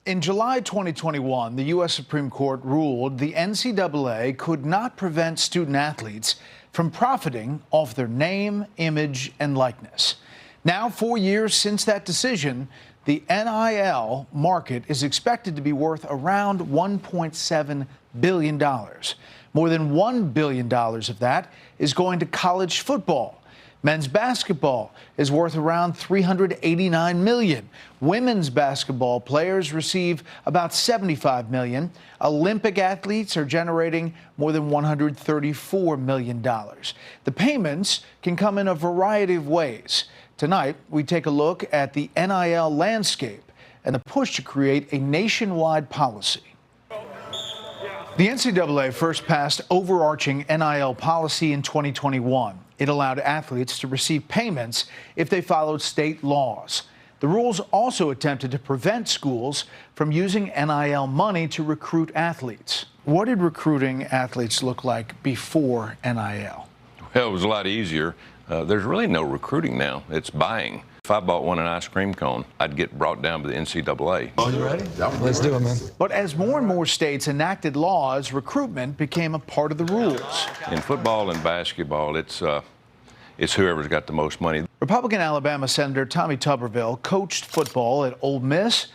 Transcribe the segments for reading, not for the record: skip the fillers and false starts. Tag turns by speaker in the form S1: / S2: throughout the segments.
S1: In July 2021, the U.S. Supreme Court ruled the NCAA could not prevent student athletes from profiting off their name, image, and likeness. Now, 4 years since that decision, the NIL market is expected to be worth around $1.7 billion. More than $1 billion of that is going to college football. Men's basketball is worth around $389 million. Women's basketball players receive about $75 million. Olympic athletes are generating more than $134 million. The payments can come in a variety of ways. Tonight, we take a look at the NIL landscape and the push to create a nationwide policy. The NCAA first passed overarching NIL policy in 2021. It allowed athletes to receive payments if they followed state laws. The rules also attempted to prevent schools from using NIL money to recruit athletes. What did recruiting athletes look like before NIL?
S2: Well, it was a lot easier. There's really no recruiting now. It's buying. If I bought one an ice cream cone, I'd get brought down to the NCAA.
S3: Oh, you ready? Let's do it, man.
S1: But as more and more states enacted laws, recruitment became a part of the rules.
S2: In football and basketball, it's whoever's got the most money.
S1: Republican Alabama Senator Tommy Tuberville coached football at Ole Miss,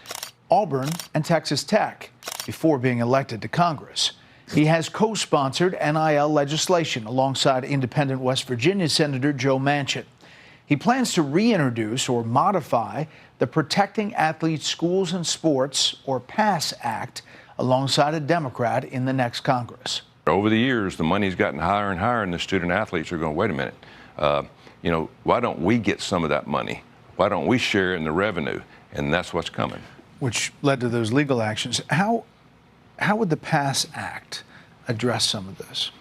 S1: Auburn, and Texas Tech before being elected to Congress. He has co-sponsored NIL legislation alongside independent West Virginia Senator Joe Manchin. He plans to reintroduce or modify the Protecting Athletes, Schools, and Sports, or PASS Act, alongside a Democrat in the next Congress.
S2: Over the years, the money's gotten higher and higher, and the student athletes are going, wait a minute, why don't we get some of that money? Why don't we share in the revenue? And that's what's coming. Which
S1: led to those legal actions. How would the PASS Act address some of this?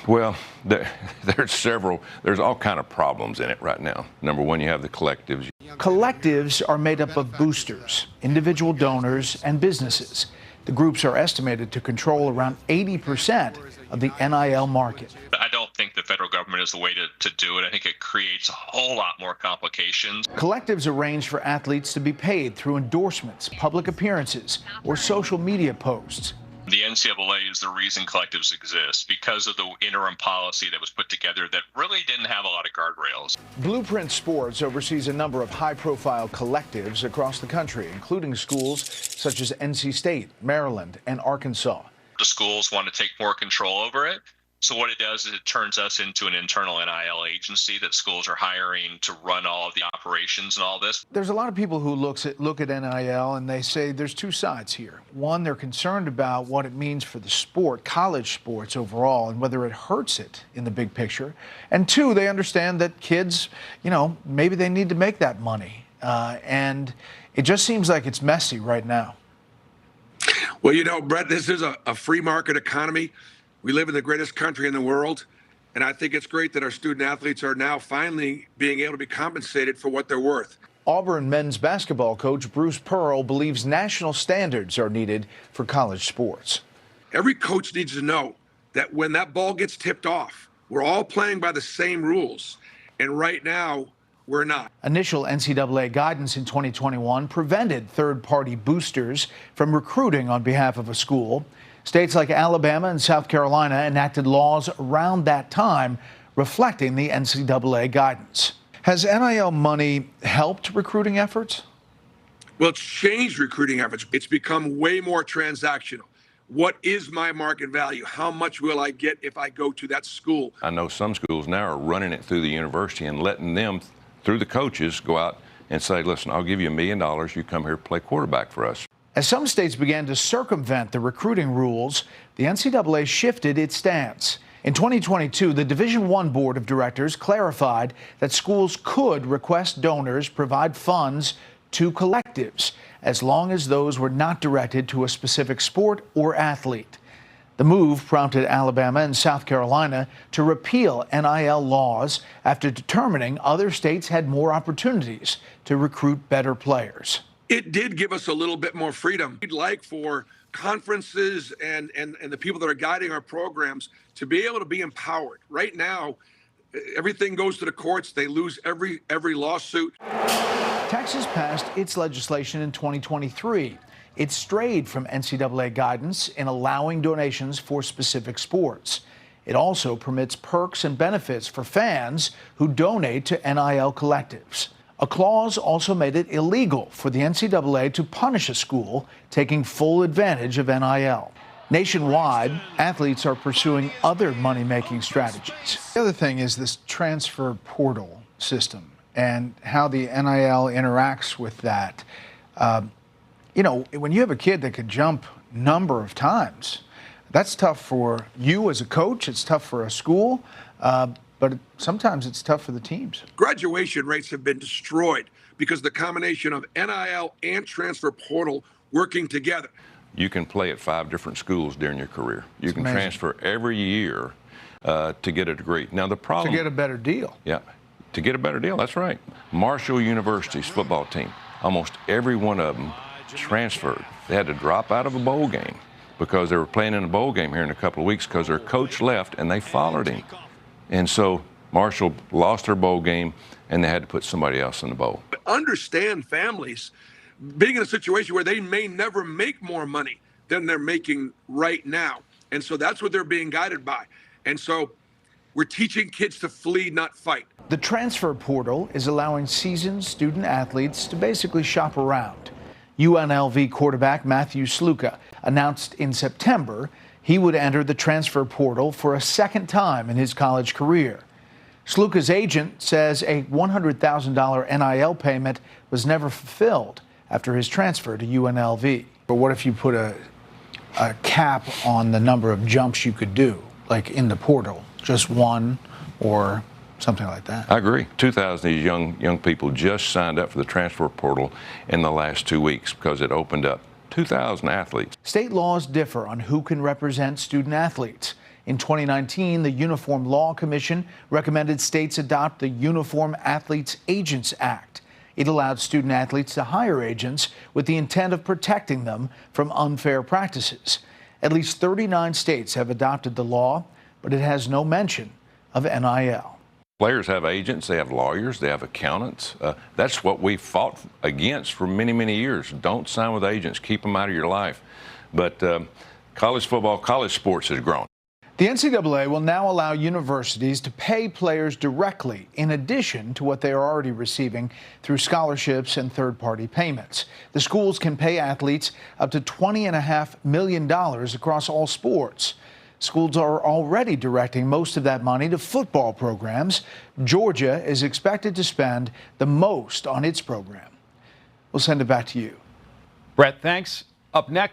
S2: Well, there's all kind of problems in it right now. Number one, you have the collectives.
S1: Collectives are made up of boosters, individual donors, and businesses. The groups are estimated to control around 80% of the NIL market.
S4: I don't think the federal government is the way to do it. I think it creates a whole lot more complications.
S1: Collectives arrange for athletes to be paid through endorsements, public appearances, or social media posts.
S4: The NCAA is the reason collectives exist, because of the interim policy that was put together that really didn't have a lot of guardrails.
S1: Blueprint Sports oversees a number of high-profile collectives across the country, including schools such as NC State, Maryland, and Arkansas.
S4: The schools want to take more control over it. So what it does is it turns us into an internal NIL agency that schools are hiring to run all of the operations and all this.
S1: There's a lot of people who look at NIL and they say there's two sides here. One, they're concerned about what it means for the sport, college sports overall, and whether it hurts it in the big picture. And two, they understand that kids, maybe they need to make that money. And it just seems like it's messy right now.
S5: Well, Brett, this is a free market economy. We live in the greatest country in the world, and I think it's great that our student athletes are now finally being able to be compensated for what they're worth.
S1: Auburn men's basketball coach Bruce Pearl believes national standards are needed for college sports.
S5: Every coach needs to know that when that ball gets tipped off, we're all playing by the same rules, and right now, we're not.
S1: Initial NCAA guidance in 2021 prevented third-party boosters from recruiting on behalf of a school. States like Alabama and South Carolina enacted laws around that time reflecting the NCAA guidance. Has NIL money helped recruiting efforts?
S5: Well, it's changed recruiting efforts. It's become way more transactional. What is my market value? How much will I get if I go to that school?
S2: I know some schools now are running it through the university and letting them, through the coaches, go out and say, listen, I'll give you $1 million. You come here, play quarterback for us.
S1: As some states began to circumvent the recruiting rules, the NCAA shifted its stance. In 2022, the Division I Board of Directors clarified that schools could request donors provide funds to collectives, as long as those were not directed to a specific sport or athlete. The move prompted Alabama and South Carolina to repeal NIL laws after determining other states had more opportunities to recruit better players.
S5: It did give us a little bit more freedom. We'd like for conferences and the people that are guiding our programs to be able to be empowered. Right now, everything goes to the courts. They lose every lawsuit.
S1: Texas passed its legislation in 2023. It strayed from NCAA guidance in allowing donations for specific sports. It also permits perks and benefits for fans who donate to NIL collectives. A clause also made it illegal for the NCAA to punish a school taking full advantage of NIL. Nationwide, athletes are pursuing other money-making strategies. The other thing is this transfer portal system and how the NIL interacts with that. You know, when you have a kid that could jump number of times, that's tough for you as a coach. It's tough for a school. But sometimes it's tough for the teams.
S5: Graduation rates have been destroyed because the combination of NIL and transfer portal working together.
S2: You can play at 5 different schools during your career. You can transfer every year to get a degree. Now the problem—
S1: To get a better deal.
S2: Yeah, to get a better deal, that's right. Marshall University's football team, almost every one of them transferred. They had to drop out of a bowl game because they were playing in a bowl game here in a couple of weeks because their coach left and they followed him. And so Marshall lost their bowl game, and they had to put somebody else in the bowl.
S5: Understand families being in a situation where they may never make more money than they're making right now. And so that's what they're being guided by. And so we're teaching kids to flee, not fight.
S1: The transfer portal is allowing seasoned student athletes to basically shop around. UNLV quarterback Matthew Sluka announced in September he would enter the transfer portal for a second time in his college career. Sluka's agent says a $100,000 NIL payment was never fulfilled after his transfer to UNLV. But what if you put a cap on the number of jumps you could do, like in the portal, just one or something like that?
S2: I agree. 2,000 of these young people just signed up for the transfer portal in the last 2 weeks because it opened up 2,000 athletes.
S1: State laws differ on who can represent student athletes. In 2019, the Uniform Law Commission recommended states adopt the Uniform Athletes Agents Act. It allowed student athletes to hire agents with the intent of protecting them from unfair practices. At least 39 states have adopted the law, but it has no mention of NIL.
S2: Players have agents, they have lawyers, they have accountants. That's what we fought against for many, many years. Don't sign with agents, keep them out of your life. But college football, college sports has grown.
S1: The NCAA will now allow universities to pay players directly in addition to what they are already receiving through scholarships and third-party payments. The schools can pay athletes up to $20.5 million across all sports. Schools are already directing most of that money to football programs. Georgia is expected to spend the most on its program. We'll send it back to you.
S6: Brett, thanks. Up next.